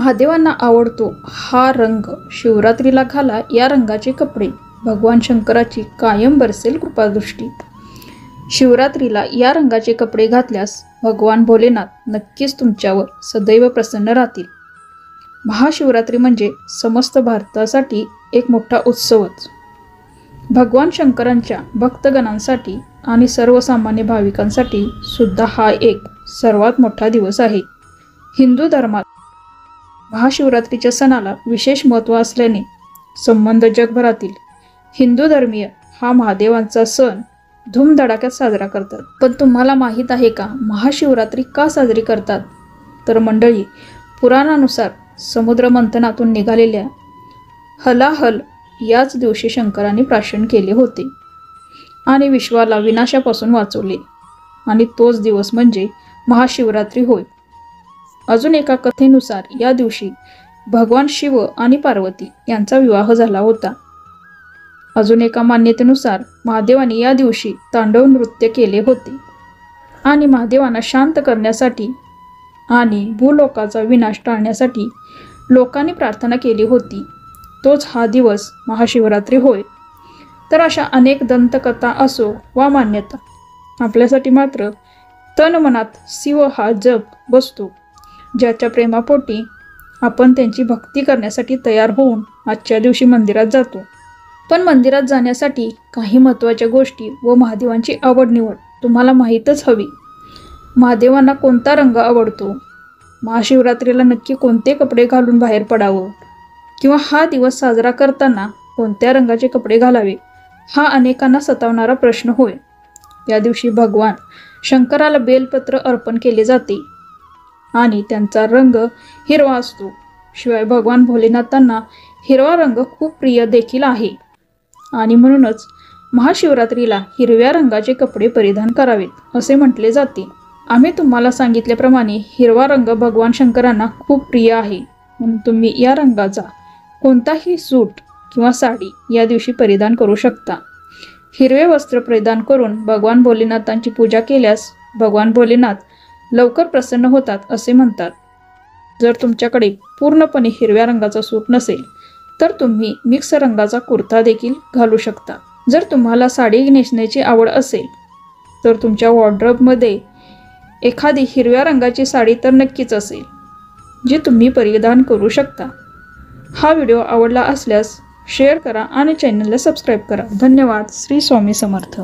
महादेवांना आवडतो हा रंग, शिवरात्रीला घाला या रंगाचे कपडे, भगवान शंकराची कायम बरसेल कृपादृष्टी। शिवरात्रीला या रंगाचे कपडे घातल्यास भगवान भोलेनाथ नक्कीच तुमच्यावर सदैव प्रसन्न राहतील। महाशिवरात्री म्हणजे समस्त भारतासाठी एक मोठा उत्सवच। भगवान शंकरांच्या भक्तगणांसाठी आणि सर्वसामान्य भाविकांसाठी सुद्धा हा एक सर्वात मोठा दिवस आहे। हिंदू धर्मात महाशिवरात्रीच्या सणाला विशेष महत्त्व असल्याने संबंध जगभरातील हिंदू धर्मीय हा महादेवांचा सण धूमधडाक्यात साजरा करतात। पण तुम्हाला माहीत आहे का महाशिवरात्री का साजरी करतात? तर मंडळी, पुराणानुसार समुद्र मंथनातून निघालेल्या हलाहल याच दिवशी शंकरांनी प्राशन केले होते आणि विश्वाला विनाशापासून वाचवले, आणि तोच दिवस म्हणजे महाशिवरात्री होय। अजून एका कथेनुसार या दिवशी भगवान शिव आणि पार्वती यांचा विवाह झाला होता। अजून एका मान्यतेनुसार महादेवांनी या दिवशी तांडव नृत्य केले होते आणि महादेवांना शांत करण्यासाठी आणि भूलोकाचा विनाश टाळण्यासाठी लोकांनी प्रार्थना केली होती। तोच हा दिवस महाशिवरात्री होय। तर अशा अनेक दंतकथा असो वा मान्यता, आपल्यासाठी मात्र तन मनात शिव हा जप बसतो, ज्याच्या प्रेमापोटी आपण त्यांची भक्ती करण्यासाठी तयार होऊन आजच्या दिवशी मंदिरात जातो। पण मंदिरात जाण्यासाठी काही महत्त्वाच्या गोष्टी व महादेवांची आवड निवड तुम्हाला माहीतच हवी। महादेवांना कोणता रंग आवडतो, महाशिवरात्रीला नक्की कोणते कपडे घालून बाहेर पडावं, किंवा हा दिवस साजरा करताना कोणत्या रंगाचे कपडे घालावे, हा अनेकांना सतावणारा प्रश्न होय। या दिवशी भगवान शंकराला बेलपत्र अर्पण केले जाते आणि त्यांचा रंग हिरवा असतो। शिवाय भगवान भोलेनाथांना हिरवा रंग खूप प्रिय देखील आहे आणि म्हणूनच महाशिवरात्रीला हिरव्या रंगाचे कपडे परिधान करावेत असे म्हटले जाते। आम्ही तुम्हाला सांगितल्याप्रमाणे हिरवा रंग भगवान शंकरांना खूप प्रिय आहे, म्हणून तुम्ही या रंगाचा कोणताही सूट किंवा साडी या दिवशी परिधान करू शकता। हिरवे वस्त्र परिधान करून भगवान भोलेनाथांची पूजा केल्यास भगवान भोलेनाथ लवकर प्रसन्न होतात असे म्हणतात। जर तुमच्याकडे पूर्णपणे हिरव्या रंगाचा सूट नसेल तर तुम्ही मिक्स रंगाचा कुर्ता देखील घालू शकता। जर तुम्हाला साडी नेसण्याची आवड असेल तर तुमच्या वॉर्डरोबमध्ये एखादी हिरव्या रंगाची साडी तर नक्कीच असेल, जी तुम्ही परिधान करू शकता। हा व्हिडिओ आवडला असल्यास शेअर करा आणि चॅनलला सबस्क्राईब करा। धन्यवाद। श्री स्वामी समर्थ।